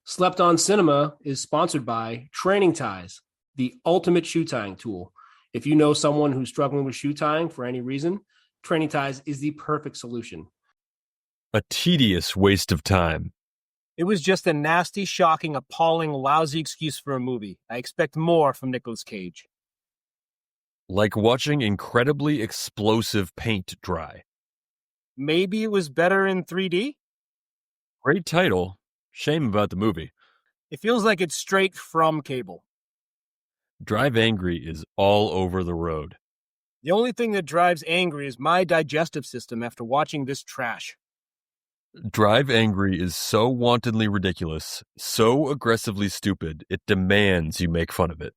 Slept on Cinema is sponsored by Training Ties, the ultimate shoe tying tool. If you know someone who's struggling with shoe tying for any reason, Training Ties is the perfect solution. A tedious waste of time. It was just a nasty, shocking, appalling, lousy excuse for a movie. I expect more from Nic Cage. Like watching incredibly explosive paint dry. Maybe it was better in 3D? Great title. Shame about the movie. It feels like it's straight from cable. Drive Angry is all over the road. The only thing that drives angry is my digestive system after watching this trash. Drive Angry is so wantonly ridiculous, so aggressively stupid, it demands you make fun of it.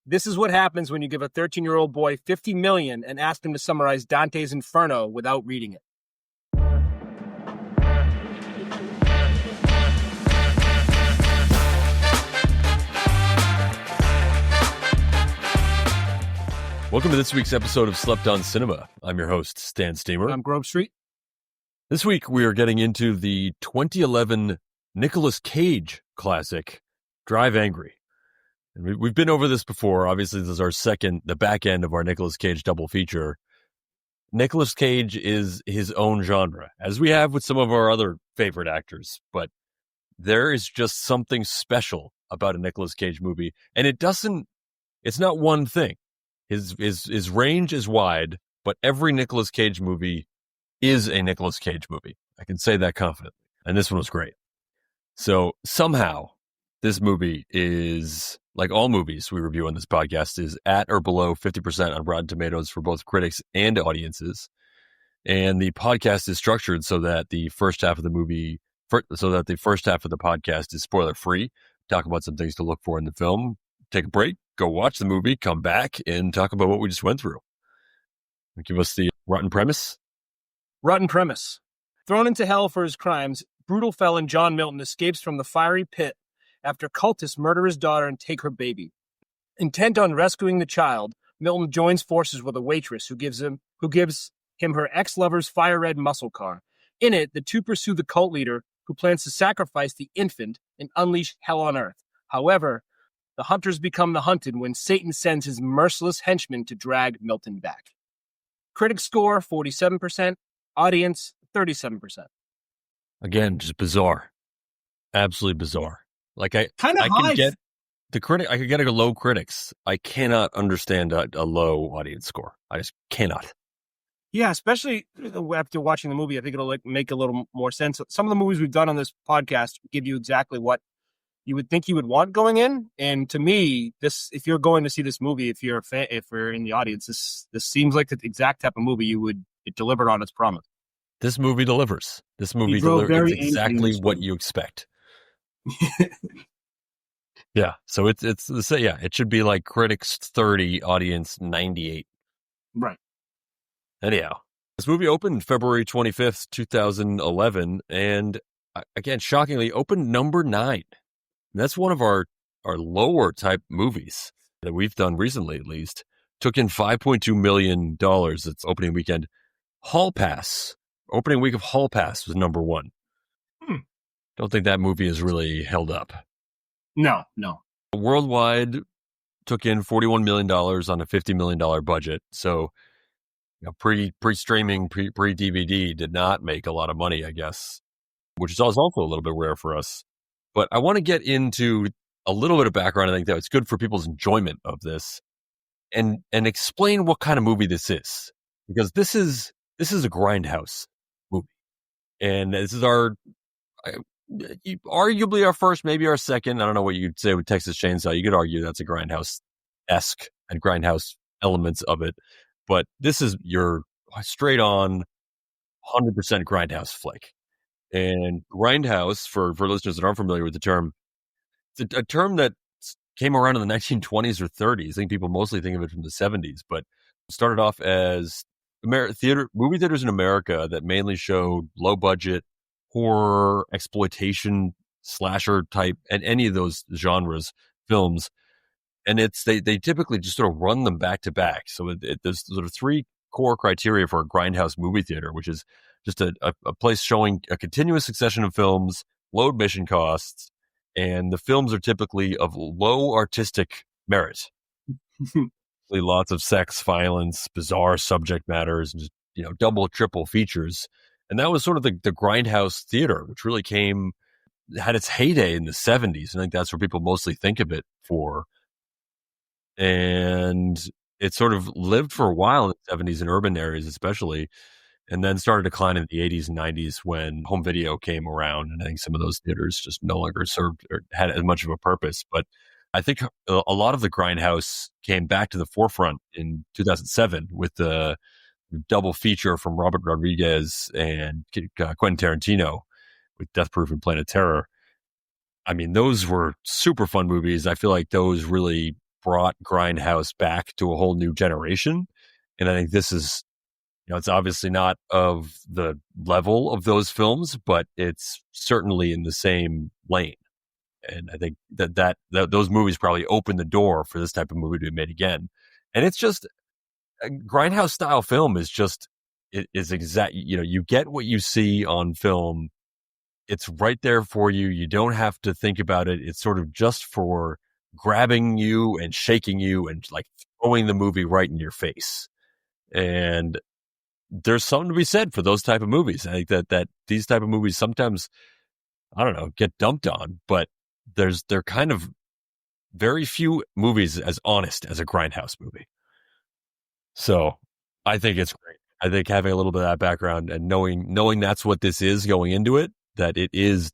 This is what happens when you give a 13-year-old boy $50 million and ask him to summarize Dante's Inferno without reading it. Welcome to this week's episode of Slept on Cinema. I'm your host, Stan Steamer. I'm GrobeStreet. This week, we are getting into the 2011 Nic Cage classic, Drive Angry. And we've been over this before. Obviously, this is the back end of our Nic Cage double feature. Nic Cage is his own genre, as we have with some of our other favorite actors. But there is just something special about a Nic Cage movie. And it's not one thing. His range is wide, but every Nic Cage movie is a Nic Cage movie. I can say that confidently. And this one was great. So somehow, this movie is, like all movies we review on this podcast, is at or below 50% on Rotten Tomatoes for both critics and audiences. And the podcast is structured so that the first half of the podcast is spoiler free. Talk about some things to look for in the film. Take a break, go watch the movie, come back, and talk about what we just went through. Give us the rotten premise. Rotten premise. Thrown into hell for his crimes, brutal felon John Milton escapes from the fiery pit after cultists murder his daughter and take her baby. Intent on rescuing the child, Milton joins forces with a waitress who gives him her ex-lover's fire-red muscle car. In it, the two pursue the cult leader who plans to sacrifice the infant and unleash hell on earth. However, the hunters become the hunted when Satan sends his merciless henchmen to drag Milton back. Critic score, 47%. Audience, 37%. Again, just bizarre. Absolutely bizarre. Like I can get I could get a low critics. I cannot understand a low audience score. I just cannot. Yeah, especially after watching the movie, I think it'll make a little more sense. Some of the movies we've done on this podcast give you exactly what you would think you would want going in. And to me, if you're going to see this movie, if you're a fan, if we're in the audience, this seems like the exact type of movie it delivered on its promise. This movie delivers. This movie delivers exactly what you expect. Yeah. So it should be like critics 30, audience 98. Right. Anyhow, this movie opened February 25th, 2011, and again, shockingly, opened number 9. And that's one of our lower type movies that we've done recently, at least. Took in $5.2 million its opening weekend. Opening week of Hall Pass was number 1. Don't think that movie is really held up. No. Worldwide, took in $41 million on a $50 million budget. So, pre-streaming, pre-DVD did not make a lot of money, I guess, which is also a little bit rare for us. But I want to get into a little bit of background. I think that it's good for people's enjoyment of this and explain what kind of movie this is. Because this is a Grindhouse movie. And this is arguably our first, maybe our second. I don't know what you'd say with Texas Chainsaw. You could argue that's a Grindhouse-esque and Grindhouse elements of it. But this is your straight on 100% Grindhouse flick. And Grindhouse, for listeners that aren't familiar with the term, it's a term that came around in the 1920s or 30s. I think people mostly think of it from the 70s, but started off as movie theaters in America that mainly showed low-budget horror, exploitation, slasher type, and any of those genres films. And they typically just sort of run them back to back. So there's sort of 3 core criteria for a Grindhouse movie theater, which is just a place showing a continuous succession of films, low admission costs, and the films are typically of low artistic merit. Lots of sex, violence, bizarre subject matters, and just, double, triple features. And that was sort of the Grindhouse theater, which really had its heyday in the 70s. I think that's where people mostly think of it for. And it sort of lived for a while in the 70s in urban areas, especially, and then started declining in the 80s and 90s when home video came around. And I think some of those theaters just no longer served or had as much of a purpose. But I think a lot of the Grindhouse came back to the forefront in 2007 with the double feature from Robert Rodriguez and Quentin Tarantino with Death Proof and Planet Terror. I mean, those were super fun movies. I feel like those really brought Grindhouse back to a whole new generation. And I think this is, it's obviously not of the level of those films, but it's certainly in the same lane. And I think that those movies probably opened the door for this type of movie to be made again. And it's just a Grindhouse style film is just, it is exact. You get what you see on film. It's right there for you. You don't have to think about it. It's sort of just for grabbing you and shaking you and like throwing the movie right in your face. And there's something to be said for those type of movies. I think that these type of movies sometimes, I don't know, get dumped on, but they're kind of very few movies as honest as a Grindhouse movie. So I think it's great. I think having a little bit of that background and knowing that's what this is going into it, that it is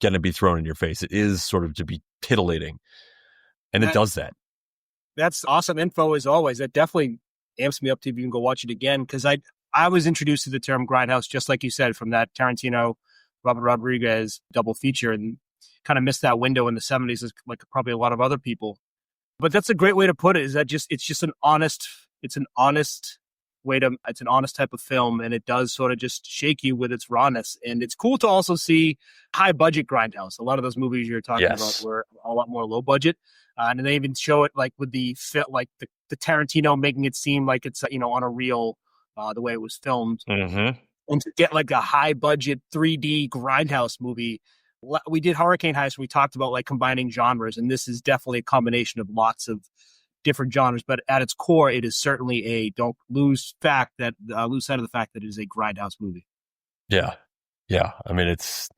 going to be thrown in your face. It is sort of to be titillating. And it does that. That's awesome info as always. That definitely amps me up to even go watch it again, because I was introduced to the term Grindhouse, just like you said, from that Tarantino, Robert Rodriguez double feature, and kind of missed that window in the 70s, like probably a lot of other people. But that's a great way to put it, is that it's just an honest type of film, and it does sort of just shake you with its rawness. And it's cool to also see high budget Grindhouse. A lot of those movies you're talking about were a lot more low budget. And they even show it like with the Tarantino making it seem like it's, on a reel, the way it was filmed. Mm-hmm. And to get like a high budget 3D Grindhouse movie, we did Hurricane Heist. We talked about like combining genres, and this is definitely a combination of lots of different genres. But at its core, it is certainly don't lose sight of the fact that it is a Grindhouse movie. Yeah. I mean, it's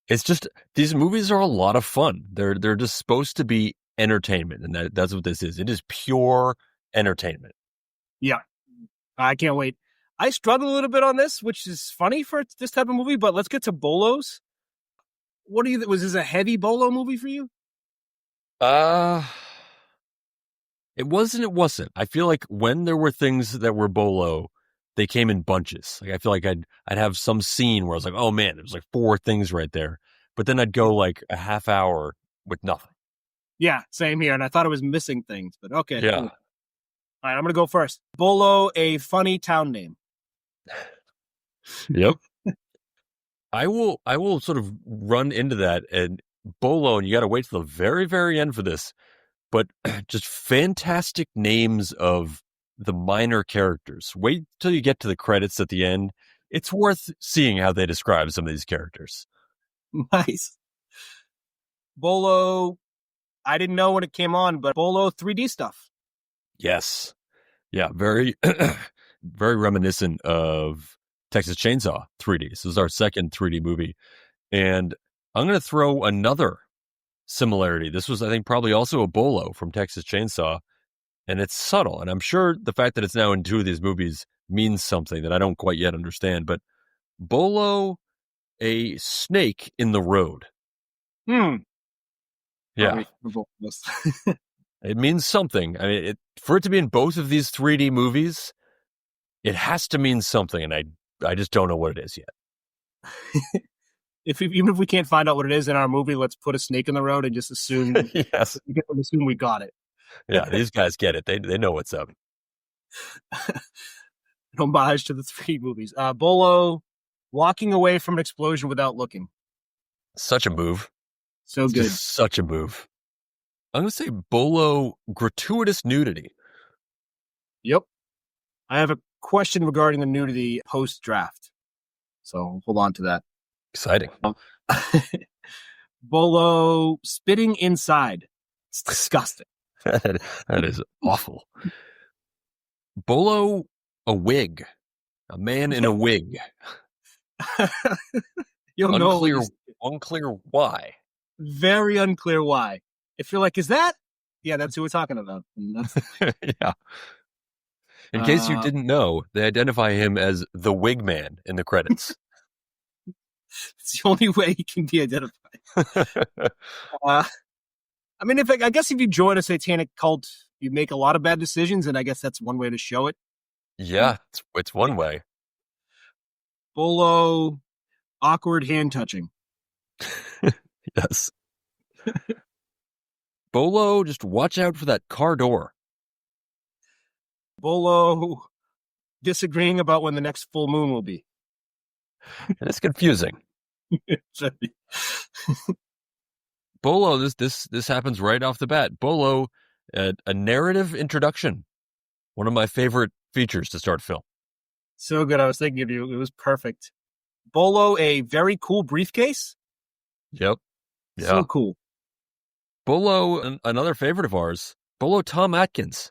just, these movies are a lot of fun. They're just supposed to be entertainment, and that's what this is. It is pure entertainment. Yeah, I can't wait. I struggled a little bit on this, which is funny for this type of movie. But let's get to BOLOs. Was this a heavy BOLO movie for you? It wasn't. I feel like when there were things that were BOLO, they came in bunches. Like I feel like I'd have some scene where I was like, oh man, there's like 4 things right there. But then I'd go like a half hour with nothing. Yeah, same here. And I thought I was missing things, but okay. Yeah. Cool. All right, I'm going to go first. BOLO, a funny town name. Yep. I will sort of run into that, and BOLO, and you got to wait till the very, very end for this, but just fantastic names of the minor characters. Wait till you get to the credits at the end. It's worth seeing how they describe some of these characters. Nice. BOLO, I didn't know when it came on, but BOLO 3D stuff. Yes. Yeah, very, very reminiscent of Texas Chainsaw 3D. This is our second 3D movie. And I'm going to throw another similarity. This was, I think, probably also a BOLO from Texas Chainsaw. And it's subtle. And I'm sure the fact that it's now in 2 of these movies means something that I don't quite yet understand. But BOLO, a snake in the road. Yeah. It means something. I mean, for it to be in both of these 3D movies, it has to mean something. And I just don't know what it is yet. Even if we can't find out what it is in our movie, let's put a snake in the road and just assume, yes, assume we got it. Yeah, these guys get it. They know what's up. Homage to the 3 movies. BOLO, walking away from an explosion without looking. Such a move. So good. Such a move. I'm going to say BOLO, gratuitous nudity. Yep. I have a question regarding the nudity post-draft. So hold on to that. Exciting. Bolo spitting inside. It's disgusting. That is awful. Bolo, a wig. A man in a wig. You'll Unclear, know. unclear why. Very unclear why. If you're like, is that? Yeah, that's who we're talking about. And that's Yeah. In case you didn't know, they identify him as the wig man in the credits. it's the only way he can be identified. I mean, I guess if you join a satanic cult, you make a lot of bad decisions, and I guess that's one way to show it. Yeah, it's one way. Bolo, awkward hand touching. Yes. Bolo, just watch out for that car door. Bolo, disagreeing about when the next full moon will be. It's confusing. Bolo, this happens right off the bat. Bolo, a narrative introduction. One of my favorite features to start film. So good. I was thinking of you. It was perfect. Bolo, a very cool briefcase. Yep. Yeah. So cool. Bolo, another favorite of ours. Bolo Tom Atkins.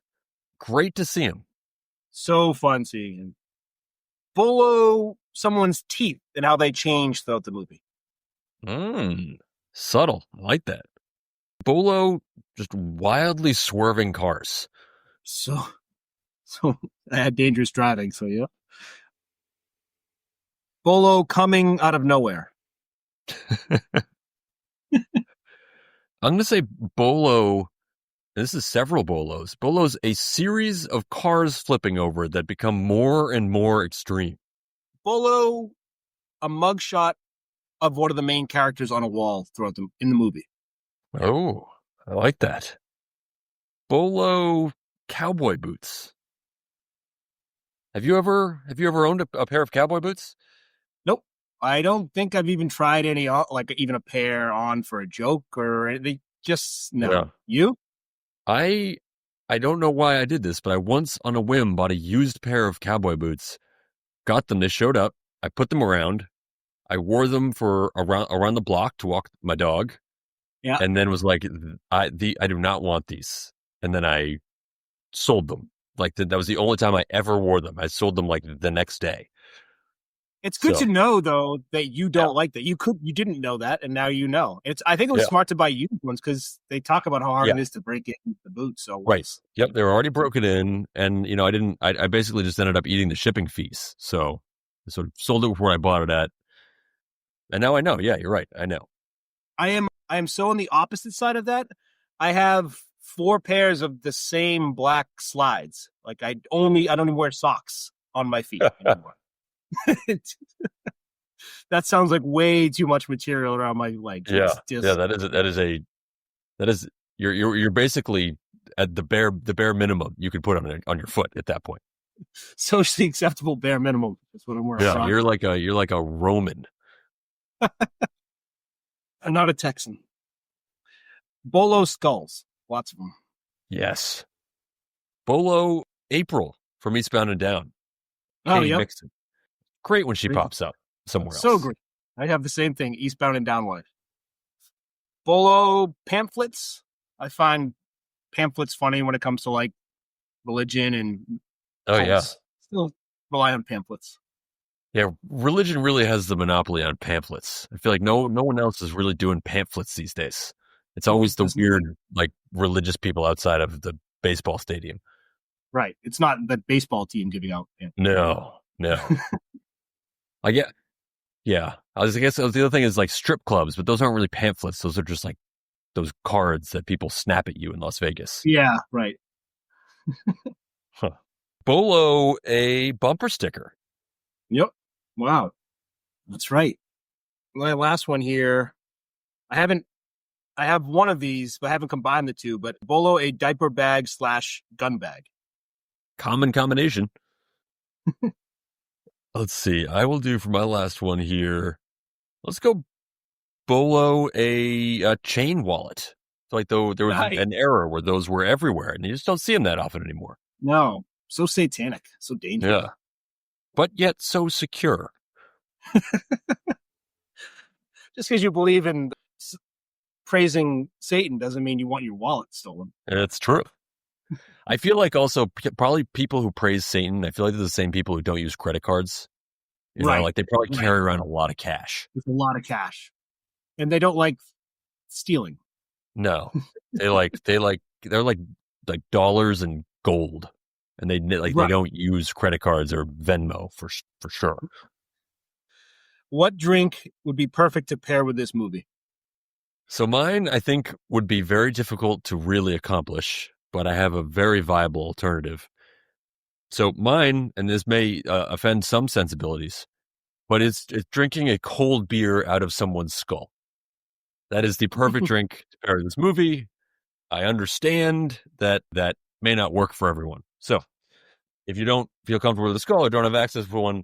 Great to see him. So fun seeing him. Bolo, someone's teeth and how they change throughout the movie. Subtle. I like that. Bolo, just wildly swerving cars. So I had dangerous driving, so yeah. Bolo coming out of nowhere. I'm going to say Bolo, and this is several Bolos. Bolo's a series of cars flipping over that become more and more extreme. Bolo, a mugshot of one of the main characters on a wall in the movie. Oh, I like that. Bolo cowboy boots. Have you ever owned a pair of cowboy boots? Nope. I don't think I've even tried any, like even a pair on for a joke or anything. Just no. Yeah. You? I don't know why I did this, but I once on a whim bought a used pair of cowboy boots. Got them. They showed up. I put them around. I wore them for around the block to walk my dog. Yeah. And then was like, I do not want these. And then I sold them. Like that was the only time I ever wore them. I sold them like the next day. It's good to know though that you don't like that. You didn't know that, and now you know. I think it was smart to buy used ones because they talk about how hard it is to break in the boots. So right. Yep, they were already broken in, and I basically just ended up eating the shipping fees. So I sort of sold it where I bought it at, and now I know. Yeah, you're right. I know. I am so on the opposite side of that. I have 4 pairs of the same black slides. Like I don't even wear socks on my feet anymore. That sounds like way too much material around my legs. Yeah, that is you're basically at the bare minimum you could put on your foot at that point. Socially acceptable bare minimum is what I'm wearing. Yeah, you're like a Roman. I'm not a Texan. Bolo skulls, lots of them. Yes. Bolo April from Eastbound and Down. Oh yeah. Great when she pops up somewhere else. So great. I have the same thing, Eastbound and Downward. Bolo pamphlets. I find pamphlets funny when it comes to like religion and cults. Still rely on pamphlets. Yeah, religion really has the monopoly on pamphlets. I feel like no one else is really doing pamphlets these days. It's always the weird, like religious people outside of the baseball stadium. Right. It's not the baseball team giving out pamphlets. No. I guess the other thing is like strip clubs, but those aren't really pamphlets. Those are just like those cards that people snap at you in Las Vegas. Yeah, right. Bolo, a bumper sticker. Yep. Wow. That's right. My last one here. I have one of these, but I haven't combined the two, but Bolo, a diaper bag / gun bag. Common combination. Let's see. I will do for my last one here. Let's go Bolo, a chain wallet. So like there was an era where those were everywhere, and you just don't see them that often anymore. No. So satanic. So dangerous. Yeah. But yet so secure. Just because you believe in praising Satan doesn't mean you want your wallet stolen. It's true. I feel like also probably people who praise Satan, I feel like they're the same people who don't use credit cards. You know, like they probably carry around a lot of cash. With a lot of cash. And they don't like stealing. No. they're like dollars and gold. And they don't use credit cards or Venmo for sure. What drink would be perfect to pair with this movie? So mine, I think, would be very difficult to really accomplish, but I have a very viable alternative. So mine, and this may offend some sensibilities, but it's drinking a cold beer out of someone's skull. That is the perfect drink to pair with this movie. I understand that may not work for everyone. So if you don't feel comfortable with a skull or don't have access to one,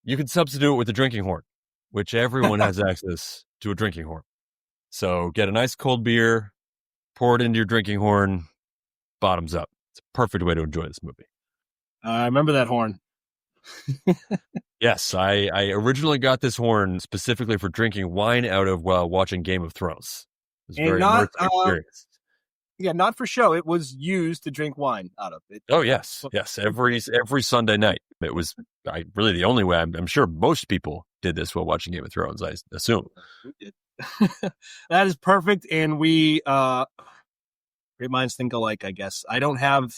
you can substitute it with a drinking horn, which everyone has access to a drinking horn. So get a nice cold beer, pour it into your drinking horn, bottoms up. It's a perfect way to enjoy this movie. I remember that horn. Yes, I originally got this horn specifically for drinking wine out of while watching Game of Thrones. It was a very immersive experience. Yeah, not for show. It was used to drink wine out of it. Oh, yes. Every Sunday night. It was really the only way. I'm sure most people did this while watching Game of Thrones, I assume. We did. That is perfect. And we, great minds think alike, I guess. I don't have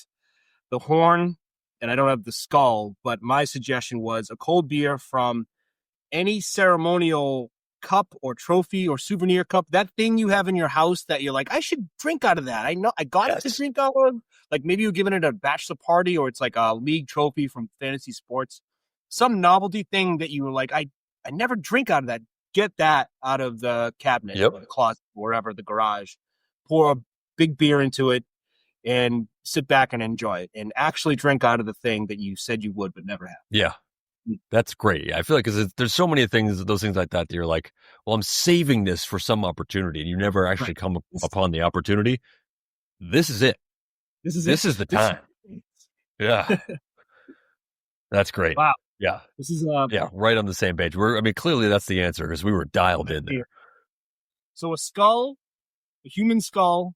the horn and I don't have the skull, but my suggestion was a cold beer from any ceremonial cup or trophy or souvenir cup, that thing you have in your house that you're like, I should drink out of that. I know I got it to drink out of. Like maybe you're giving it a bachelor party or it's like a league trophy from fantasy sports. Some novelty thing that you were like, I never drink out of that. Get that out of the cabinet, or the closet, wherever, the garage. Pour a big beer into it and sit back and enjoy it and actually drink out of the thing that you said you would but never have. Yeah. That's great. I feel like there's so many things, those things like that you're like, well, I'm saving this for some opportunity, and you never actually come upon the opportunity. This is it. This is the time. Yeah. That's great. Wow. Yeah. This is right on the same page. Clearly that's the answer because we were dialed in there. So a skull, a human skull,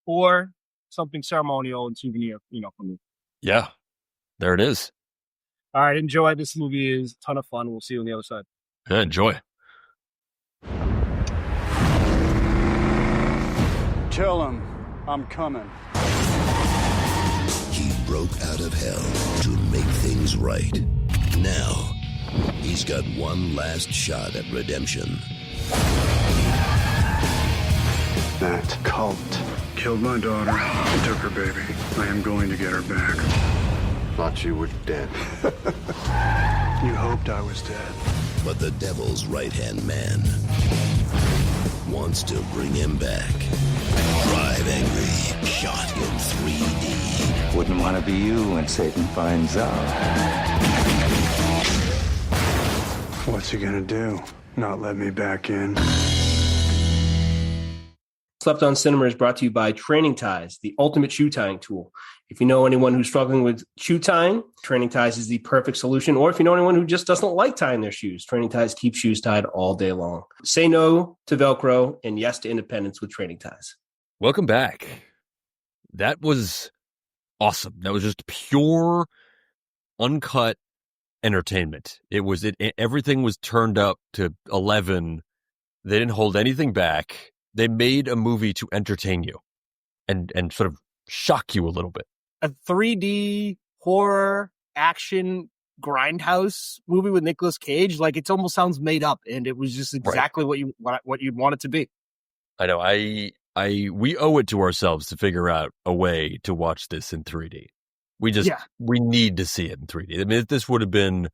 or something ceremonial and souvenir, from me. Yeah. There it is. All right, enjoy. This movie is a ton of fun. We'll see you on the other side. Yeah, enjoy. Tell him I'm coming. He broke out of hell to make things right. Now, he's got one last shot at redemption. That cult killed my daughter, took her baby. I am going to get her back. Thought you were dead. You hoped I was dead. But the devil's right-hand man wants to bring him back. Drive Angry, shot in 3D. Wouldn't want to be you when Satan finds out. What's he gonna do? Not let me back in? Slept on Cinema is brought to you by Training Ties, the ultimate shoe tying tool. If you know anyone who's struggling with shoe tying, Training Ties is the perfect solution. Or if you know anyone who just doesn't like tying their shoes, Training Ties keep shoes tied all day long. Say no to Velcro and yes to independence with Training Ties. Welcome back. That was awesome. That was just pure, uncut entertainment. Everything was turned up to 11. They didn't hold anything back. They made a movie to entertain you and sort of shock you a little bit. A 3D horror action Grindhouse movie with Nic Cage, like it almost sounds made up, and it was just exactly what you'd want it to be. I know. We owe it to ourselves to figure out a way to watch this in 3D. We need to see it in 3D. I mean, this would have been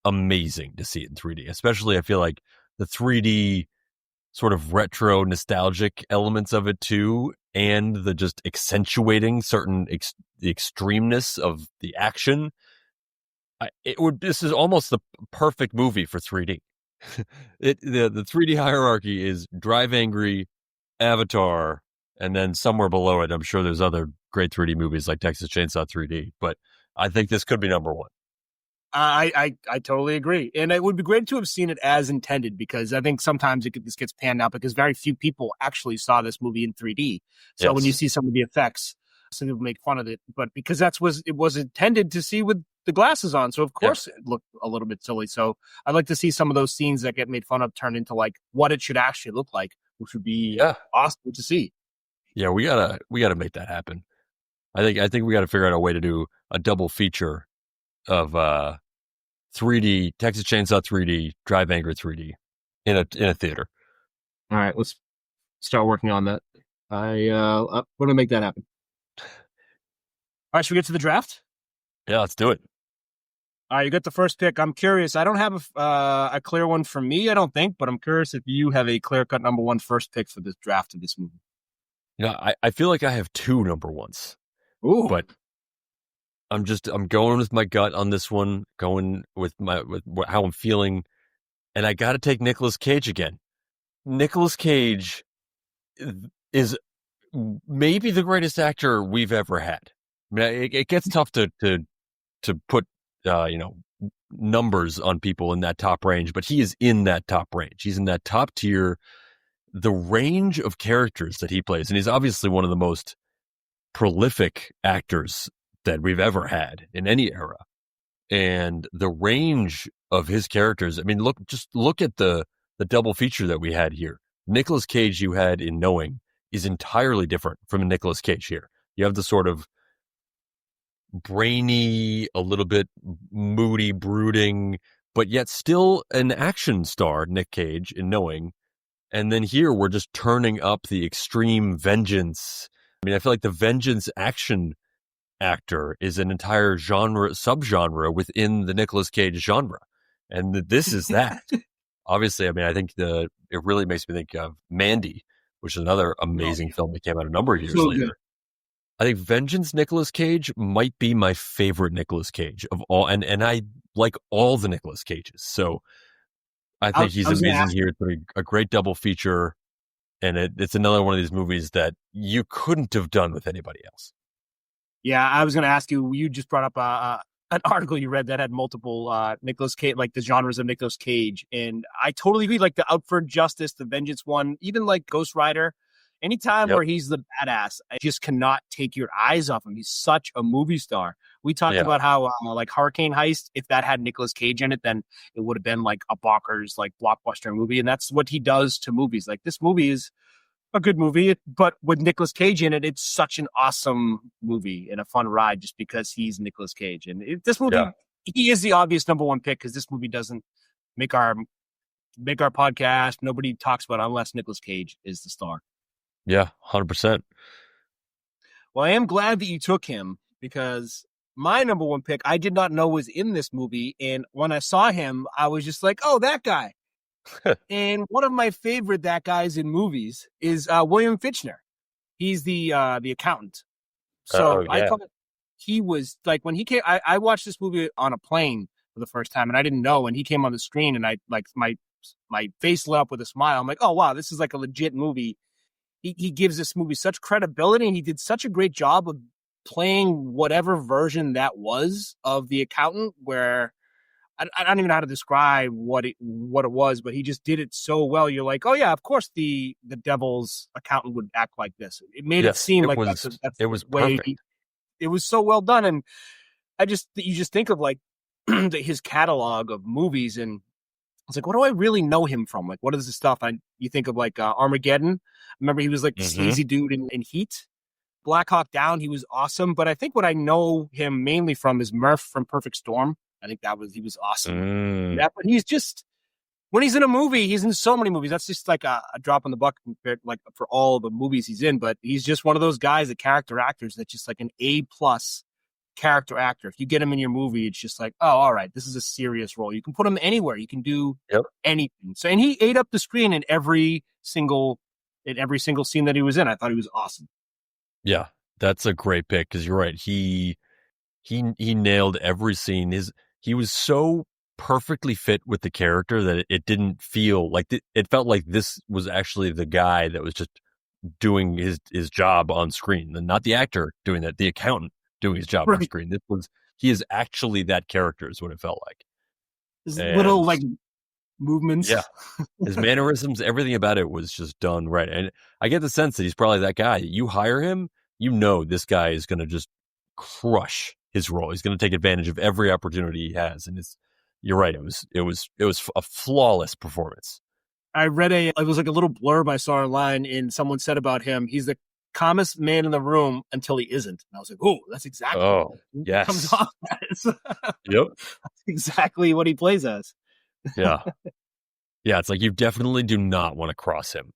amazing to see it in 3D, especially I feel like the 3D sort of retro nostalgic elements of it too, and the just accentuating certain the extremeness of the action. This is almost the perfect movie for 3D. The 3D hierarchy is Drive Angry, Avatar, and then somewhere below it, I'm sure there's other great 3D movies like Texas Chainsaw 3D, but I think this could be number one. I totally agree. And it would be great to have seen it as intended, because I think sometimes this gets panned out because very few people actually saw this movie in 3D. So when you see some of the effects, some people make fun of it, but because it was intended to see with the glasses on. So of course it looked a little bit silly. So I'd like to see some of those scenes that get made fun of turn into like what it should actually look like, which would be awesome to see. Yeah, we gotta make that happen. I think we gotta figure out a way to do a double feature of 3D Texas Chainsaw 3D, Drive Angry 3D in a theater. All right, let's start working on that. I'm going to make that happen. All right, should we get to the draft? Yeah, let's do it. All right, you got the first pick. I'm curious. I don't have a clear one for me, I don't think, but I'm curious if you have a clear-cut number one first pick for this draft of this movie. Yeah, I feel like I have two number ones. Ooh. But I'm going with my gut on this one, going with how I'm feeling, and I got to take Nicolas Cage again. Nicolas Cage is maybe the greatest actor we've ever had. I mean, it gets tough to put numbers on people in that top range, but he is in that top range. He's in that top tier. The range of characters that he plays, and he's obviously one of the most prolific actors that we've ever had in any era. And the range of his characters, I mean, look at the double feature that we had here. Nicolas Cage you had in Knowing is entirely different from Nicolas Cage here. You have the sort of brainy, a little bit moody, brooding, but yet still an action star, Nic Cage in Knowing. And then here we're just turning up the extreme vengeance. I mean, I feel like the vengeance action actor is an entire subgenre within the Nicolas Cage genre. And this is that. Obviously, I mean, I think it really makes me think of Mandy, which is another amazing film that came out a number of years later. Good. I think Vengeance Nicolas Cage might be my favorite Nicolas Cage of all. And I like all the Nicolas Cages. So I think he's amazing here. It's a great double feature. And it's another one of these movies that you couldn't have done with anybody else. Yeah, I was going to ask you, you just brought up an article you read that had multiple Nicolas Cage, like the genres of Nicolas Cage. And I totally agree, like the Out for Justice, the Vengeance one, even like Ghost Rider, anytime where he's the badass, I just cannot take your eyes off him. He's such a movie star. We talked about how like Hurricane Heist, if that had Nicolas Cage in it, then it would have been like a bonkers, like blockbuster movie. And that's what he does to movies. Like this movie is a good movie, but with Nicolas Cage in it, it's such an awesome movie and a fun ride just because he's Nicolas Cage. And this movie, he is the obvious number one pick because this movie doesn't make our podcast. Nobody talks about it unless Nicolas Cage is the star. Yeah, 100%. Well, I am glad that you took him because my number one pick, I did not know was in this movie. And when I saw him, I was just like, oh, that guy. And one of my favorite that guys in movies is William Fichtner. He's the accountant. So I thought he was like when he came. I watched this movie on a plane for the first time, and I didn't know. And he came on the screen, and I like my face lit up with a smile. I'm like, oh wow, this is like a legit movie. He gives this movie such credibility, and he did such a great job of playing whatever version that was of the accountant, where I don't even know how to describe what it was, but he just did it so well. You're like, oh yeah, of course the devil's accountant would act like this. It made it seem like that's it was way perfect. It was so well done, and you just think of like his catalog of movies, and it's like, what do I really know him from? Like, what is the stuff? You think of like Armageddon. Remember, he was like the sleazy dude in Heat. Black Hawk Down, he was awesome. But I think what I know him mainly from is Murph from Perfect Storm. I think he was awesome. But he's just, when he's in a movie, he's in so many movies. That's just like a drop in the bucket compared, like for all the movies he's in. But he's just one of those guys, the character actors, that's just like an A+ character actor. If you get him in your movie, it's just like, oh, all right, this is a serious role. You can put him anywhere. You can do anything. So, and he ate up the screen in every single scene that he was in. I thought he was awesome. Yeah, that's a great pick because you're right. He nailed every scene. He was so perfectly fit with the character that it didn't feel like it felt like this was actually the guy that was just doing his job on screen, and not the actor doing that, the accountant doing his job on screen. he is actually that character is what it felt like. His And little like movements. yeah, his mannerisms, everything about it was just done right. And I get the sense that he's probably that guy. You hire him, you know this guy is going to just crush his role. He's going to take advantage of every opportunity he has. And you're right. It was a flawless performance. I read it was like a little blurb I saw online, and someone said about him, he's the calmest man in the room until he isn't. And I was like, oh, that's exactly what he comes off as. Yep. That's exactly what he plays as. Yeah. Yeah, it's like you definitely do not want to cross him.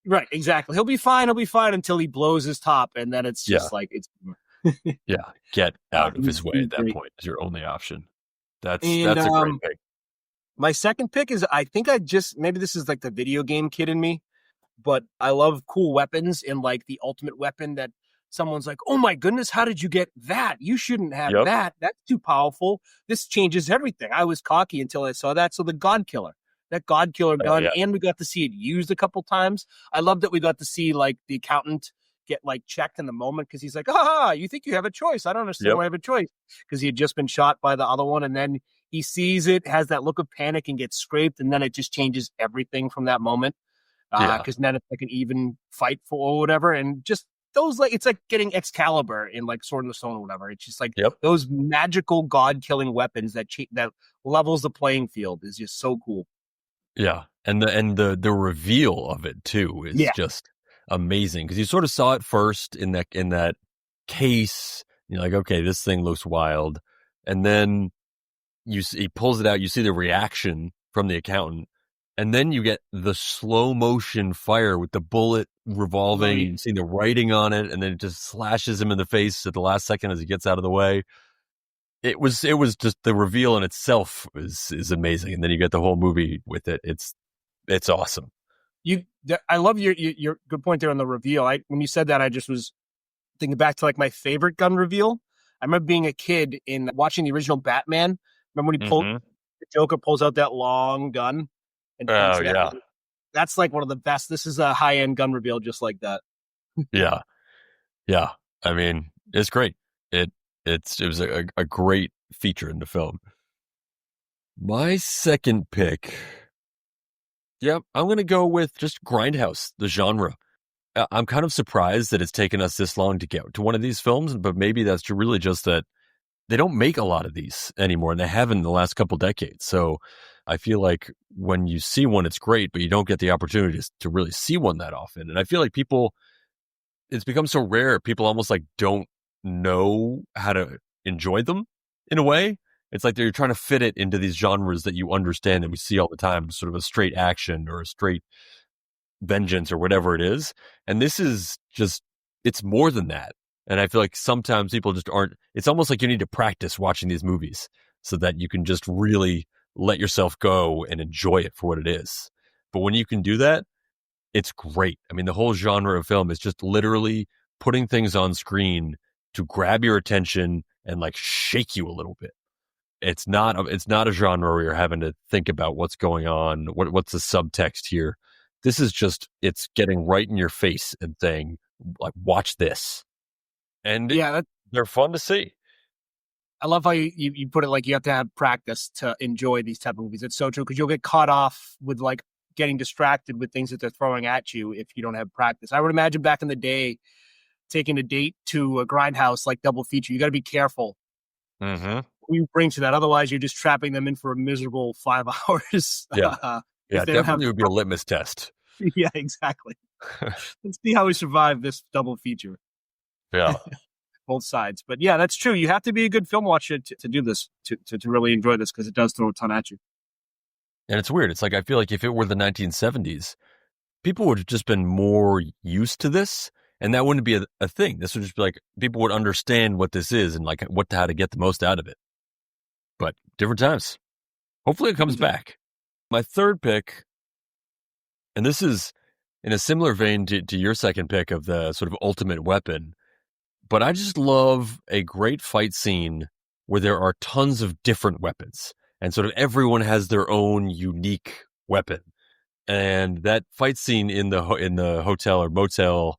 Right, exactly. He'll be fine until he blows his top, and then it's just like it's yeah, get out of his way at that point is your only option. That's a great pick. My second pick is, I think maybe this is like the video game kid in me, but I love cool weapons, and like the ultimate weapon that someone's like, oh my goodness, how did you get that? You shouldn't have that. That's too powerful. This changes everything. I was cocky until I saw that. So the God Killer. That God Killer gun, and we got to see it used a couple times. I love that we got to see like the accountant get like checked in the moment, because he's like, you think you have a choice? I don't understand why I have a choice, because he had just been shot by the other one, and then he sees it, has that look of panic, and gets scraped, and then it just changes everything from that moment. Because then it's like an even fight for or whatever, and just those it's like getting Excalibur in like Sword in the Stone or whatever. It's just like those magical God killing weapons that levels the playing field is just so cool. Yeah, and the reveal of it too is just amazing, because you sort of saw it first in that case. You're like, okay, this thing looks wild, and then he pulls it out. You see the reaction from the accountant, and then you get the slow motion fire with the bullet revolving. You see the writing on it, and then it just slashes him in the face at the last second as he gets out of the way. It was just the reveal in itself is amazing, and then you get the whole movie with it. It's awesome. I love your good point there on the reveal. When you said that, I just was thinking back to like my favorite gun reveal. I remember being a kid in watching the original Batman. Remember when the Joker pulls out that long gun? And that's like one of the best. This is a high end gun reveal, just like that. Yeah. I mean, it's great. It was a great feature in the film. My second pick, I'm going to go with just Grindhouse, the genre. I'm kind of surprised that it's taken us this long to get to one of these films, but maybe that's really just that they don't make a lot of these anymore, and they haven't in the last couple decades. So I feel like when you see one, it's great, but you don't get the opportunity to really see one that often. And I feel like it's become so rare, people almost like don't know how to enjoy them in a way. It's like they're trying to fit it into these genres that you understand and we see all the time, sort of a straight action or a straight vengeance or whatever it is. And this is just, it's more than that. And I feel like sometimes people just aren't, it's almost like you need to practice watching these movies so that you can just really let yourself go and enjoy it for what it is. But when you can do that, it's great. I mean, the whole genre of film is just literally putting things on screen to grab your attention and like shake you a little bit. It's not a genre where you're having to think about what's going on, what's the subtext here. This is just, it's getting right in your face and saying, like, watch this. And they're fun to see. I love how you put it, like you have to have practice to enjoy these type of movies. It's so true, because you'll get caught off with like getting distracted with things that they're throwing at you if you don't have practice. I would imagine back in the day, taking a date to a Grindhouse like double feature, you got to be careful. Mm-hmm. You bring to that, otherwise you're just trapping them in for a miserable 5 hours. Definitely would be a litmus test. Yeah, exactly. Let's see how we survive this double feature. Yeah. Both sides. But yeah, that's true. You have to be a good film watcher to do this, to really enjoy this, because it does throw a ton at you. And it's weird. It's like, I feel like if it were the 1970s, people would have just been more used to this, and that wouldn't be a thing. This would just be like, people would understand what this is and like how to get the most out of it. But different times. Hopefully it comes back. My third pick, and this is in a similar vein to your second pick of the sort of ultimate weapon, but I just love a great fight scene where there are tons of different weapons and sort of everyone has their own unique weapon. And that fight scene in the hotel or motel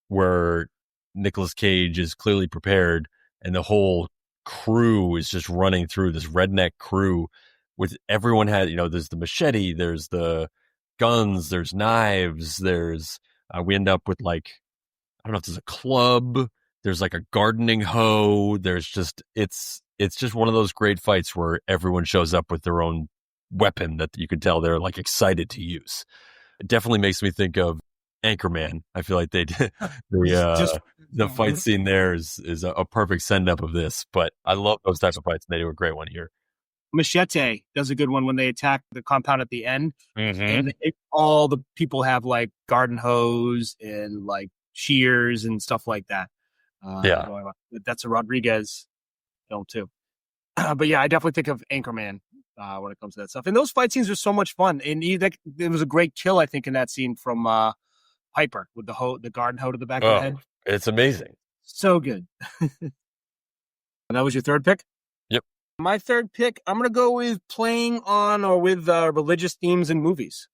where Nicolas Cage is clearly prepared and the whole crew is just running through, this redneck crew with everyone had, there's the machete, there's the guns, there's knives, there's, we end up with like, I don't know if there's a club, there's like a gardening hoe, there's just, it's just one of those great fights where everyone shows up with their own weapon that you can tell they're like excited to use. It definitely makes me think of Anchorman. I feel like the fight scene there is a perfect send up of this, but I love those types of fights and they do a great one here. Machete does a good one when they attack the compound at the end. Mm-hmm. And all the people have like garden hose and like shears and stuff like that. That's a Rodriguez film too. But yeah, I definitely think of Anchorman when it comes to that stuff. And those fight scenes are so much fun. And there was a great kill, I think, in that scene from Piper with the garden hoe to the back of the head. It's amazing. So good. And that was your third pick? Yep. My third pick, I'm going to go with playing on or with religious themes in movies.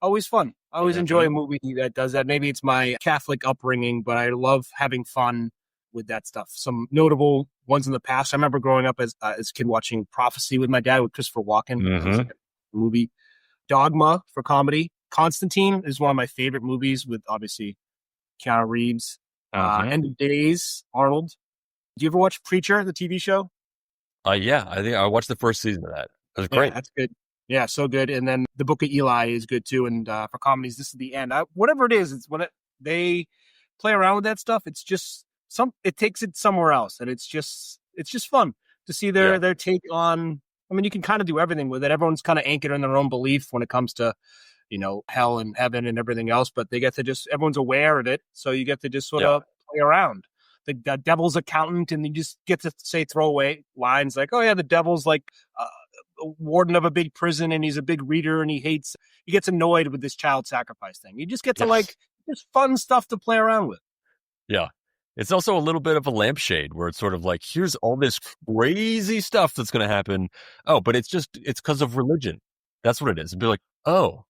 Always fun. I always enjoy a movie that does that. Maybe it's my Catholic upbringing, but I love having fun with that stuff. Some notable ones in the past. I remember growing up as a kid watching Prophecy with my dad with Christopher Walken. Mm-hmm. Movie. Dogma for comedy. Constantine is one of my favorite movies with obviously Keanu Reeves. End of Days, Arnold. Do you ever watch Preacher, the TV show? Yeah, I think I watched the first season of that. It was great. Yeah, that's good. Yeah, so good. And then The Book of Eli is good too. And for comedies, this is the end. Whatever it is, it's when they play around with that stuff. It's just it takes it somewhere else, and it's just fun to see their take on. I mean, you can kind of do everything with it. Everyone's kind of anchored in their own belief when it comes to, hell and heaven and everything else. But they get to everyone's aware of it, so you get to just sort of play around. The devil's accountant, and you just get to say throwaway lines like, "Oh yeah, the devil's like a warden of a big prison, and he's a big reader, and he gets annoyed with this child sacrifice thing." You just get to just fun stuff to play around with. Yeah. It's also a little bit of a lampshade where it's sort of like, here's all this crazy stuff that's going to happen. Oh, but it's because of religion. That's what it is. And be like, oh,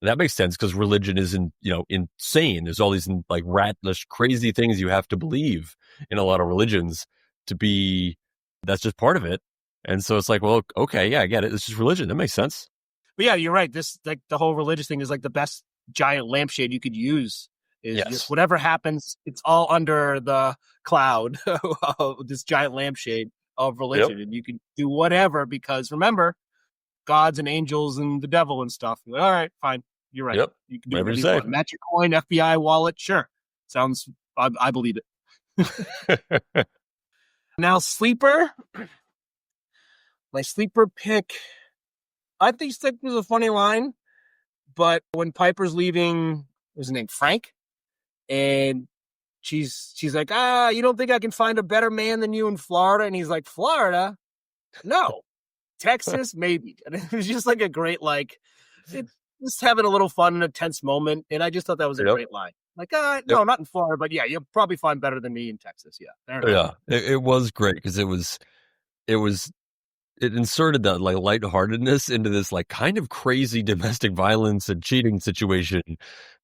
that makes sense because religion isn't, insane. There's all these like ratish, crazy things you have to believe in a lot of religions that's just part of it. And so it's like, well, okay, yeah, I get it. It's just religion. That makes sense. But yeah, you're right. This, like the whole religious thing is like the best giant lampshade you could use. Just whatever happens, it's all under the cloud of this giant lampshade of religion. Yep. And you can do whatever because remember, gods and angels and the devil and stuff. Like, all right, fine. You're right. Yep. You can do whatever you want. Magic coin, FBI wallet. Sure. Sounds, I believe it. Now, sleeper. My sleeper pick, I think Stick was a funny line, but when Piper's leaving, what's his name? Frank? And she's like, you don't think I can find a better man than you in Florida? And he's like, Florida? No. Texas? Maybe. And it was just like a great, just having a little fun in a tense moment. And I just thought that was a great line. Like, no, not in Florida, but yeah, you'll probably find better than me in Texas. Yeah. Yeah. It was great because it inserted that like lightheartedness into this like kind of crazy domestic violence and cheating situation.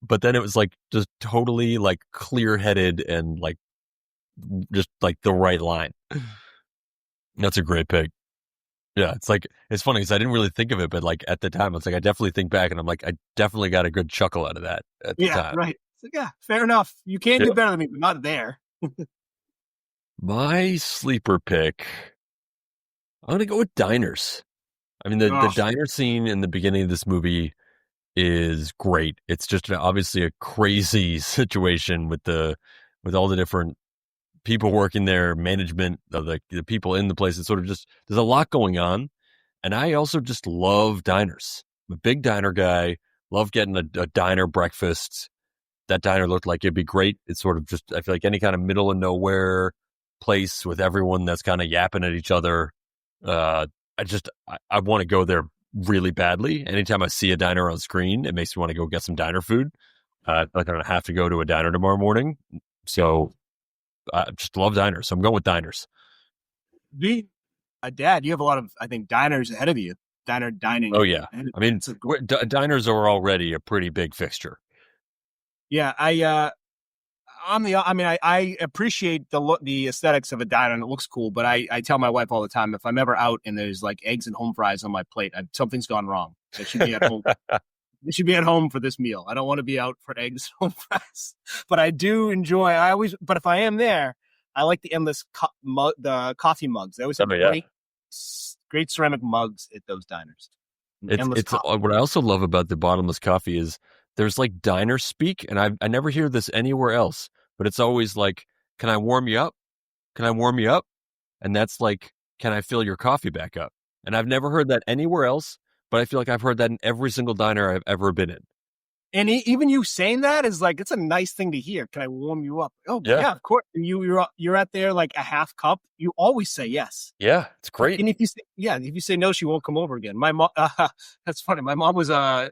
But then it was like just totally like clear headed and like just like the right line. That's a great pick. Yeah. It's funny because I didn't really think of it, but like at the time, it's like, I definitely think back and I'm like, I definitely got a good chuckle out of that at the time. Yeah, right. So, yeah, fair enough. You can do better than me, but not there. My sleeper pick, I'm going to go with diners. I mean, the diner scene in the beginning of this movie is great. It's just obviously a crazy situation with all the different people working there, management of the people in the place. It's sort of just, there's a lot going on. And I also just love diners. I'm a big diner guy, love getting a diner breakfast. That diner looked like it'd be great. It's sort of just, I feel like any kind of middle of nowhere place with everyone that's kind of yapping at each other. I want to go there really badly. Anytime I see a diner on screen, it makes me want to go get some diner food. Like I don't have to go to a diner tomorrow morning. So I just love diners. So I'm going with diners. Dad, you have a lot of, I think, diners ahead of you. Diner dining. Oh, yeah. I mean, diners are already a pretty big fixture. Yeah, I appreciate the aesthetics of a diner and it looks cool, but I tell my wife all the time, if I'm ever out and there's like eggs and home fries on my plate, something's gone wrong. I should be at home. I should be at home for this meal. I don't want to be out for eggs and home fries. But I do enjoy. But if I am there, I like the endless the coffee mugs. They always have great ceramic mugs at those diners. It's what I also love about the bottomless coffee is there's like diner speak, and I never hear this anywhere else, but it's always like, can I warm you up? Can I warm you up? And that's like, can I fill your coffee back up? And I've never heard that anywhere else, but I feel like I've heard that in every single diner I've ever been in. And even you saying that is like, it's a nice thing to hear. Can I warm you up? Oh yeah, of course. You're at there like a half cup. You always say yes. Yeah, it's great. And if you say no, she won't come over again. My mom, that's funny. My mom was a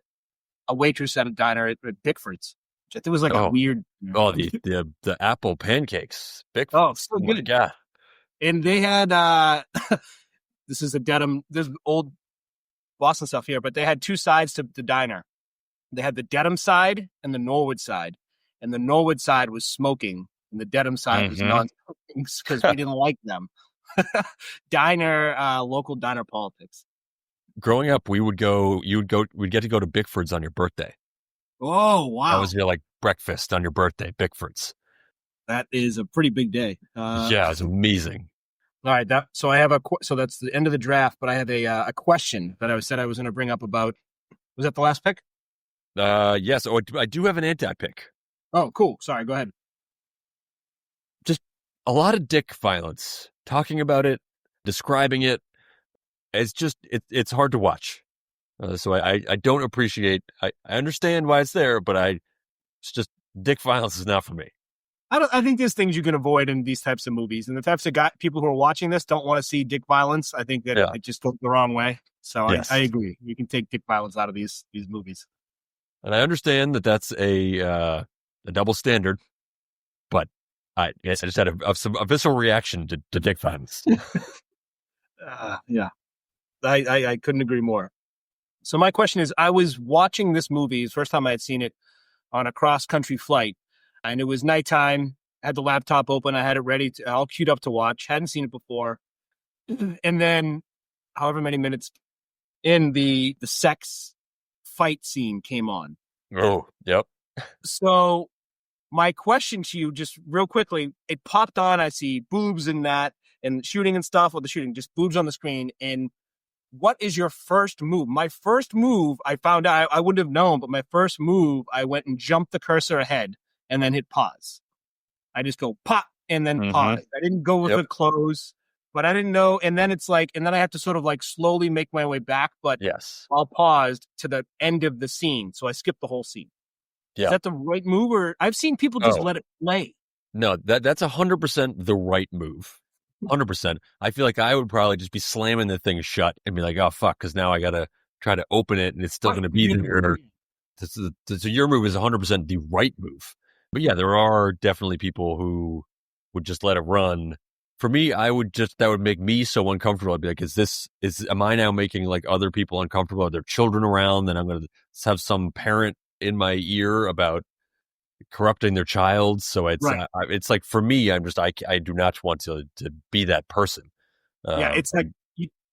waitress at a diner at Bickford's, which I think was like a weird. The apple pancakes. Bickford's. Oh, so good. Yeah. And they had this is there's old Boston stuff here, but they had two sides to the diner. They had the Dedham side and the Norwood side, and the Norwood side was smoking, and the Dedham side was non-smoking because we didn't like them. Local diner politics. Growing up, we'd get to go to Bickford's on your birthday. Oh wow! That was your like breakfast on your birthday, Bickford's. That is a pretty big day. Yeah, it's amazing. All right, so I have so that's the end of the draft, but I have a question that I said I was going to bring up about. Was that the last pick? Yes. Oh, I do have an anti-pick. Oh, cool. Sorry, go ahead. Just a lot of dick violence. Talking about it, describing it, it's hard to watch. So I don't appreciate. I understand why it's there, but it's just dick violence is not for me. I think there's things you can avoid in these types of movies, and the types of people who are watching this don't want to see dick violence. I think that it just goes the wrong way. So yes. I agree. You can take dick violence out of these movies. And I understand that that's a double standard, but I just had a visceral reaction to dick violence. Yeah, I couldn't agree more. So my question is, I was watching this movie, the first time I had seen it, on a cross-country flight, and it was nighttime. I had the laptop open. I had it ready, all queued up to watch. Hadn't seen it before. And then, however many minutes in, the sex fight scene came on. Oh, yep. So my question to you, just real quickly, it popped on. I see boobs in that and shooting and stuff, or the shooting, just boobs on the screen. And what is your first move? My first move, I found out, I wouldn't have known, but my first move, I went and jumped the cursor ahead and then hit pause. I just go pop and then pause. I didn't go with the close, but I didn't know. And then it's like, and then I have to sort of like slowly make my way back, but I'll pause to the end of the scene. So I skipped the whole scene. Yeah. Is that the right move? Or I've seen people just let it play. No, that's 100% the right move. 100%. I feel like I would probably just be slamming the thing shut and be like, oh, fuck, because now I got to try to open it and it's still going to be there. So your move is 100% the right move. But yeah, there are definitely people who would just let it run. For me, that would make me so uncomfortable. I'd be like, am I now making like other people uncomfortable? Are there children around? Then I'm going to have some parent in my ear about corrupting their child. So it's like, for me, I do not want to be that person. It's like,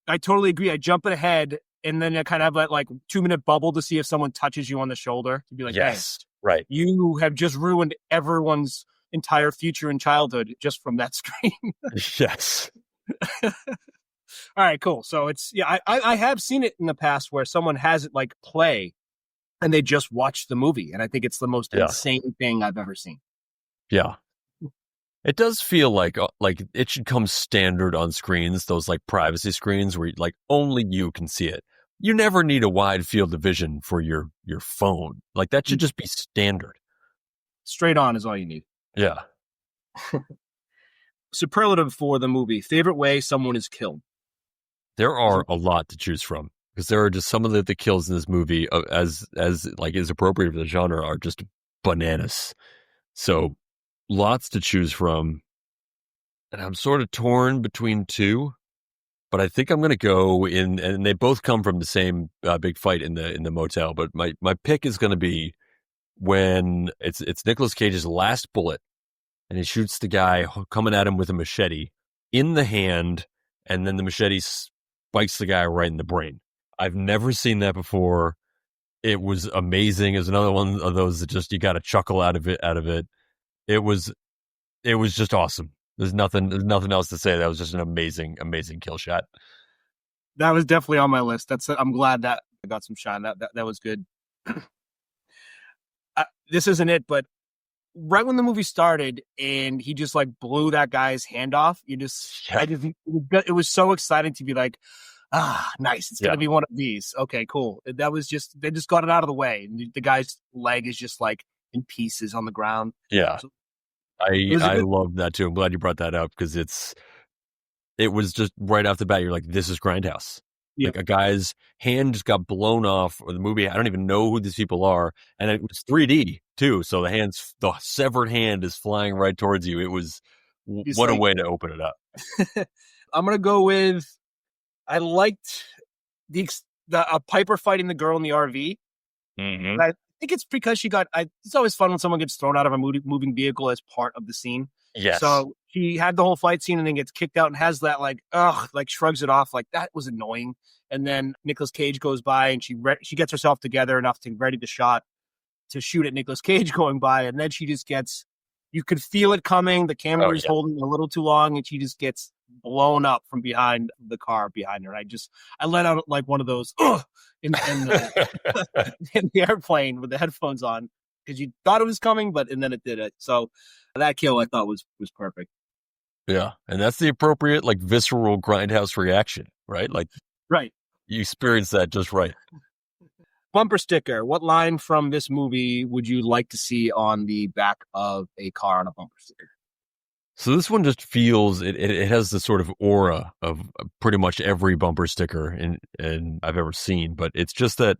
I totally agree. I jump ahead and then I kind of have that like 2-minute bubble to see if someone touches you on the shoulder to be like, yes, hey, right. You have just ruined everyone's entire future and childhood just from that screen. Yes. All right, cool. So it's, I have seen it in the past where someone has it like play and they just watch the movie. And I think it's the most insane thing I've ever seen. Yeah. It does feel like it should come standard on screens, those like privacy screens where like only you can see it. You never need a wide field of vision for your phone. Like that should just be standard. Straight on is all you need. Yeah. Superlative for the movie. Favorite way someone is killed. There are a lot to choose from because there are just some of the kills in this movie as like is appropriate for the genre are just bananas. So lots to choose from. And I'm sort of torn between two, but I think I'm going to go in, and they both come from the same big fight in the motel. But my pick is going to be when it's Nicolas Cage's last bullet and he shoots the guy coming at him with a machete in the hand, and then the machete spikes the guy right in the brain. I've never seen that before. It was amazing. It was another one of those that just you got to chuckle out of it. It was just awesome. There's nothing else to say. That was just an amazing kill shot. That was definitely on my list. I'm glad that I got some shine. That was good. This isn't it, but right when the movie started and he just like blew that guy's hand off, it was so exciting to be like, nice. It's going to be one of these. Okay, cool. They just got it out of the way. And the guy's leg is just like in pieces on the ground. Yeah. So, I love that too. I'm glad you brought that up because it was just right off the bat. You're like, this is Grindhouse. Yep. Like a guy's hand just got blown off, or the movie. I don't even know who these people are, and it was 3D too. So the severed hand is flying right towards you. It was what a way to open it up. I'm gonna go with. I liked the Piper fighting the girl in the RV. Mm-hmm. I think it's because it's always fun when someone gets thrown out of a moving vehicle as part of the scene. Yes. So she had the whole fight scene and then gets kicked out and has that shrugs it off. Like that was annoying. And then Nicolas Cage goes by and she gets herself together enough to ready to shoot at Nicolas Cage going by. And then she just you could feel it coming. The camera is holding a little too long and she just gets blown up from behind the car behind her. I let out like one of those in the airplane with the headphones on because you thought it was coming, and then it did it. So that kill I thought was perfect. Yeah, and that's the appropriate like visceral Grindhouse reaction, right? Like, right, you experienced that just right. Bumper sticker. What line from this movie would you like to see on the back of a car on a bumper sticker? So this one just feels it has the sort of aura of pretty much every bumper sticker and I've ever seen, but it's just that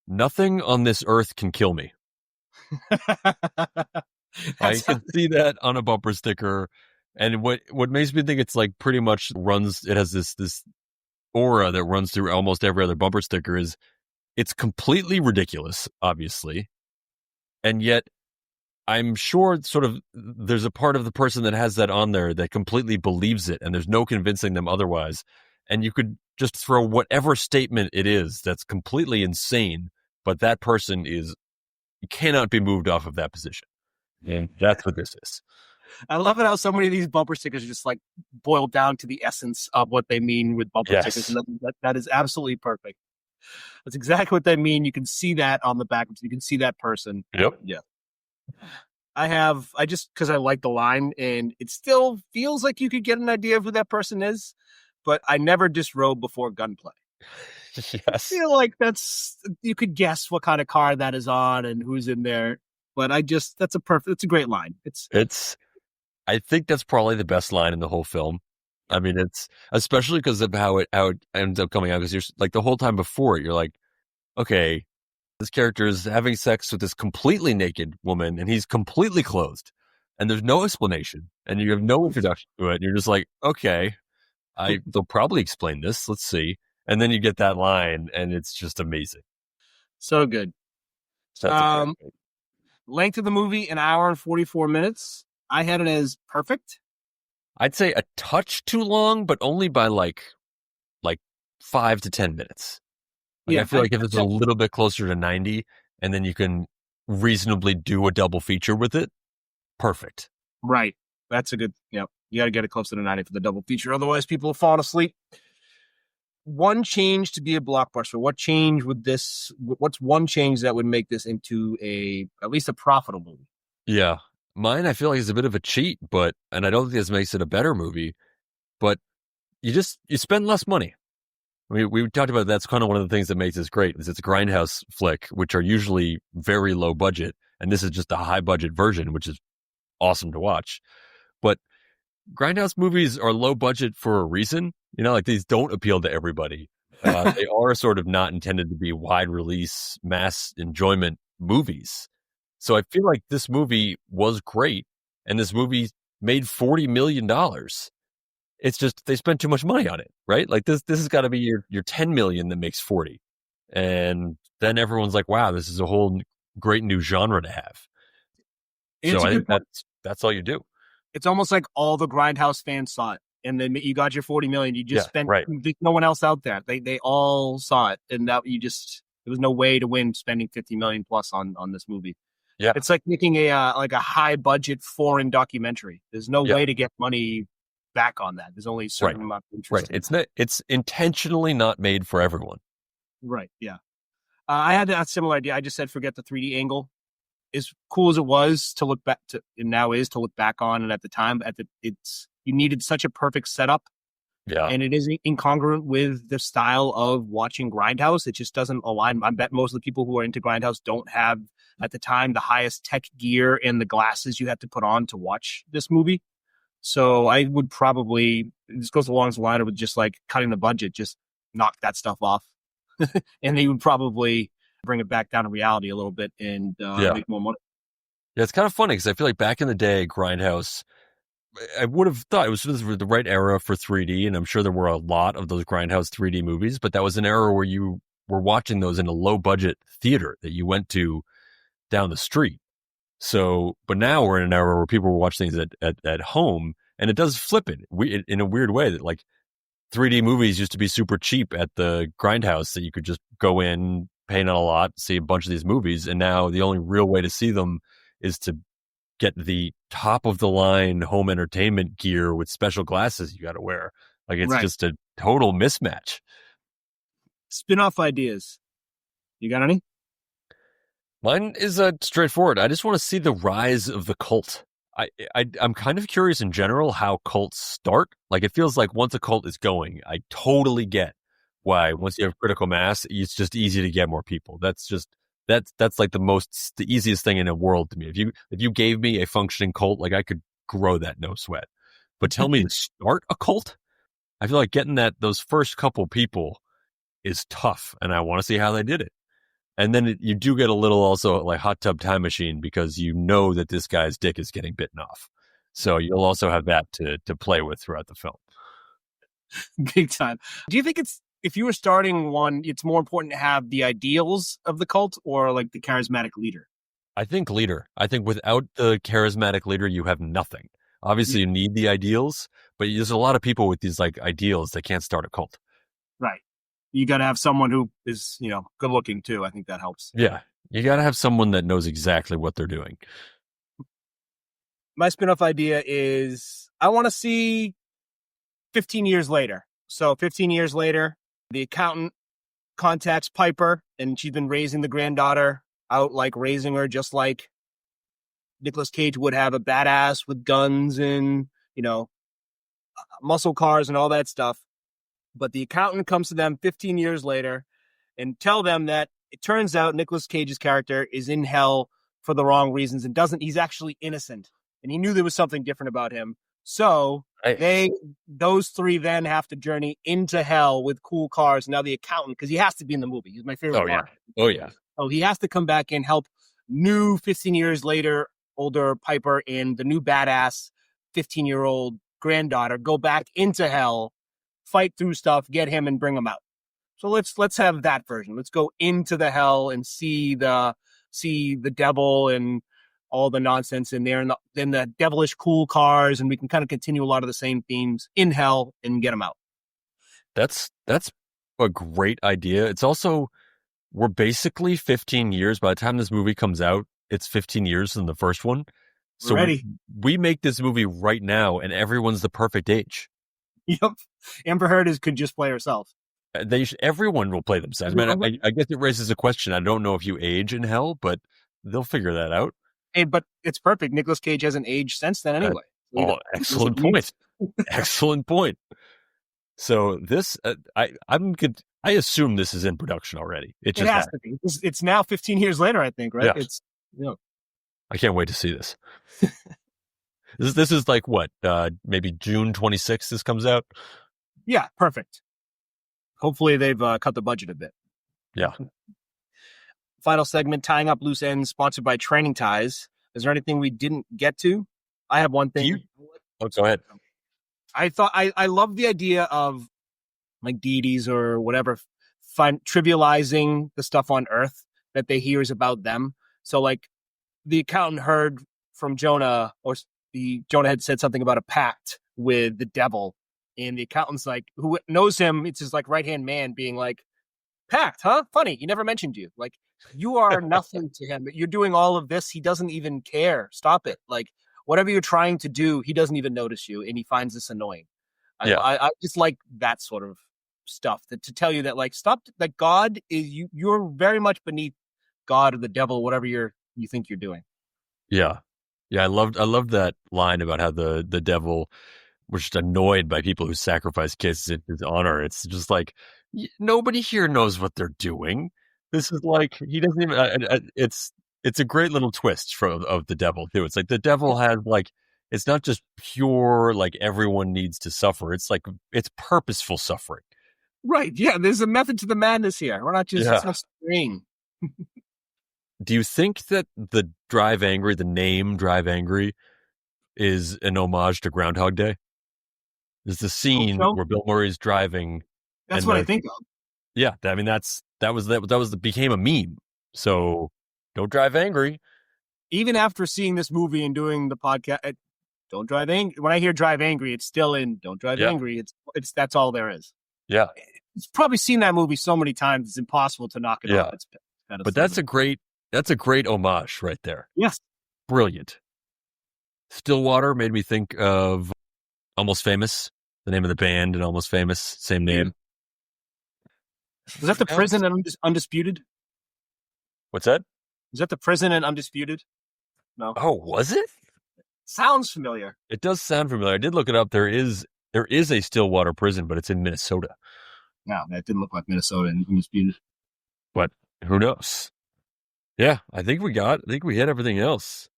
nothing on this earth can kill me. I can see that on a bumper sticker, and what makes me think it's like pretty much it has this aura that runs through almost every other bumper sticker is it's completely ridiculous, obviously, and yet I'm sure sort of there's a part of the person that has that on there that completely believes it, and there's no convincing them otherwise. And you could just throw whatever statement it is that's completely insane, but that person cannot be moved off of that position. And that's what this is. I love it how so many of these bumper stickers are just like boiled down to the essence of what they mean with bumper stickers. And that is absolutely perfect. That's exactly what they mean. You can see that on the back. You can see that person. Yep. Yeah. Because I like the line, and it still feels like you could get an idea of who that person is, but I never disrobe before gunplay. Yes. I feel like you could guess what kind of car that is on and who's in there, but it's a great line. I think that's probably the best line in the whole film. I mean, it's especially because of how it ends up coming out, because you're like the whole time before it, you're like, okay, this character is having sex with this completely naked woman and he's completely clothed and there's no explanation and you have no introduction to it. And you're just like, okay, they'll probably explain this. Let's see. And then you get that line and it's just amazing. So good. Length of the movie, 1 hour and 44 minutes. I had it as perfect. I'd say a touch too long, but only by like 5 to 10 minutes. I feel like if it's a little bit closer to 90 and then you can reasonably do a double feature with it, perfect. Right. That's a good, you got to get it closer to 90 for the double feature. Otherwise, people will fall asleep. One change to be a blockbuster. What change would this, what's one change that would make this into at least a profitable movie? Yeah. Mine, I feel like is a bit of a cheat, and I don't think this makes it a better movie, but you spend less money. I mean, we talked about that's kind of one of the things that makes this great is it's a Grindhouse flick, which are usually very low budget. And this is just a high budget version, which is awesome to watch. But Grindhouse movies are low budget for a reason. Like these don't appeal to everybody. They are sort of not intended to be wide release, mass enjoyment movies. So I feel like this movie was great. And this movie made $40 million. It's just they spent too much money on it, right? Like this has got to be your 10 million that makes 40. And then everyone's like, wow, this is a whole great new genre to have. So I think that's all you do. It's almost like all the Grindhouse fans saw it, and then you got your 40 million. You just spent. Right. There's no one else out there. They all saw it, and that there was no way to win spending 50 million plus on this movie. Yeah, it's like making a high budget foreign documentary. There's no way to get money back on that. There's only a certain amount of interest. Right. It's intentionally not made for everyone. Right. Yeah. I had a similar idea. I just said forget the 3D angle. As cool as it was to look back to, and now is to look back on, and at the time, you needed such a perfect setup. Yeah. And it is incongruent with the style of watching Grindhouse. It just doesn't align. I bet most of the people who are into Grindhouse don't have, at the time, the highest tech gear and the glasses you had to put on to watch this movie. So I would probably, this goes along the line with just like cutting the budget, just knock that stuff off. And they would probably bring it back down to reality a little bit and make more money. Yeah, it's kind of funny because I feel like back in the day, Grindhouse, I would have thought it was the right era for 3D, and I'm sure there were a lot of those Grindhouse 3D movies, but that was an era where you were watching those in a low-budget theater that you went to down the street. So, but now we're in an era where people watch things at home, and it does flip it in a weird way that like 3D movies used to be super cheap at the Grindhouse that you could just go in, pay not a lot, see a bunch of these movies, and now the only real way to see them is to get the top of the line home entertainment gear with special glasses you got to wear. Like it's just a total mismatch. Spin-off ideas. You got any? Mine is straightforward. I just want to see the rise of the cult. I'm kind of curious in general how cults start. Like it feels like once a cult is going, I totally get why once you have critical mass, it's just easy to get more people. That's like the easiest thing in the world to me. If you gave me a functioning cult, like I could grow that no sweat. But tell me to start a cult, I feel like getting those first couple people is tough, and I want to see how they did it. And then you do get a little also like hot tub time machine because you know that this guy's dick is getting bitten off. So you'll also have that to play with throughout the film. Big time. Do you think if you were starting one, it's more important to have the ideals of the cult or like the charismatic leader? I think leader. I think without the charismatic leader, you have nothing. Obviously, you need the ideals, but there's a lot of people with these like ideals that can't start a cult. Right. You got to have someone who is, good looking too. I think that helps. Yeah. You got to have someone that knows exactly what they're doing. My spin-off idea is I want to see 15 years later. So 15 years later, the accountant contacts Piper, and she's been raising the granddaughter out, like raising her just like Nicolas Cage would have, a badass with guns and, muscle cars and all that stuff. But the accountant comes to them 15 years later and tell them that it turns out Nicolas Cage's character is in hell for the wrong reasons and he's actually innocent. And he knew there was something different about him. So those three then have to journey into hell with cool cars. Now the accountant, because he has to be in the movie. He's my favorite part. Oh, yeah. So he has to come back and help new 15 years later, older Piper and the new badass 15-year-old granddaughter go back into hell, fight through stuff, get him and bring him out. So let's have that version. Let's go into the hell and see the devil and all the nonsense in there, and then the devilish cool cars, and we can kind of continue a lot of the same themes in hell and get them out. That's a great idea. It's also, we're basically 15 years. By the time this movie comes out, it's 15 years in the first one. So we make this movie right now, and everyone's the perfect age. Yep. Amber Heard could just play herself. Everyone will play themselves. I guess it raises a question. I don't know if you age in hell, but they'll figure that out. But it's perfect. Nicolas Cage hasn't aged since then anyway. Excellent point. Excellent point. So this, I'm good. I assume this is in production already. It has to be. It's now 15 years later, I think, right? Yeah. I can't wait to see this. This is like what? Maybe June 26th this comes out? Yeah, perfect. Hopefully they've cut the budget a bit. Yeah. Final segment, tying up loose ends, sponsored by Training Ties. Is there anything we didn't get to? I have one thing. Go ahead. I love the idea of like deities or whatever, trivializing the stuff on Earth that they hear is about them. So like the accountant heard from Jonah, or Jonah had said something about a pact with the devil, and the accountant's like, who knows him, it's his like right-hand man being like, pact, huh? Funny, he never mentioned you. Like, you are nothing to him. You're doing all of this. He doesn't even care. Stop it. Like, whatever you're trying to do, he doesn't even notice you, and he finds this annoying. I just like that sort of stuff, that to tell you that, like, stop, like, God is you're very much beneath God or the devil, whatever you think you're doing. Yeah. I loved that line about how the devil was just annoyed by people who sacrifice kids in his honor. It's just like, nobody here knows what they're doing. This is like, he doesn't even, it's a great little twist of the devil too. It's like the devil has like, it's not just pure, like everyone needs to suffer. It's like, it's purposeful suffering. Right. Yeah. There's a method to the madness here. We're not just, it's not string. Do you think that the name Drive Angry is an homage to Groundhog Day? There's the scene where Bill Murray's driving. That's what I think of. Yeah. I mean, became a meme. So don't drive angry. Even after seeing this movie and doing the podcast, don't drive angry. When I hear drive angry, it's still in don't drive angry. It's that's all there is. Yeah. It's probably seen that movie so many times, it's impossible to knock it off. It's kind of but that's a great homage right there. Yes. Brilliant. Stillwater made me think of Almost Famous, the name of the band, and Almost Famous, same name. Was that the Prison and Undisputed? What's that? Was that the Prison and Undisputed? No. Oh, was it? Sounds familiar. It does sound familiar. I did look it up. There is a Stillwater prison, but it's in Minnesota. No, that didn't look like Minnesota and Undisputed. But who knows? Yeah, I think we hit everything else.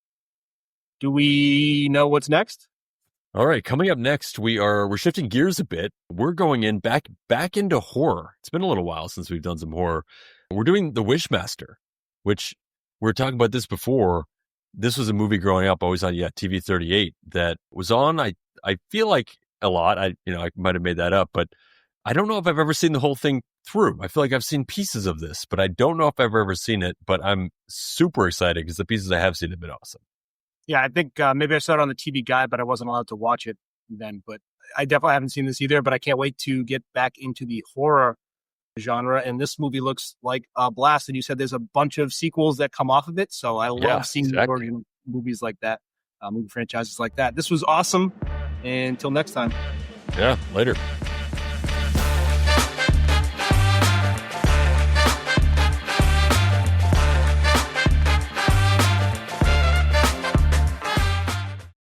Do we know what's next? All right, coming up next, we're shifting gears a bit. We're going in back into horror. It's been a little while since we've done some horror. We're doing The Wishmaster, which we were talking about this before. This was a movie growing up, always on TV 38 that was on. I feel like a lot. I might have made that up, but I don't know if I've ever seen the whole thing through. I feel like I've seen pieces of this, but I don't know if I've ever seen it. But I'm super excited because the pieces I have seen have been awesome. Yeah, I think maybe I saw it on the TV Guide, but I wasn't allowed to watch it then. But I definitely haven't seen this either, but I can't wait to get back into the horror genre. And this movie looks like a blast. And you said there's a bunch of sequels that come off of it. So I love seeing the original movies like that, movie franchises like that. This was awesome. And until next time. Yeah, later.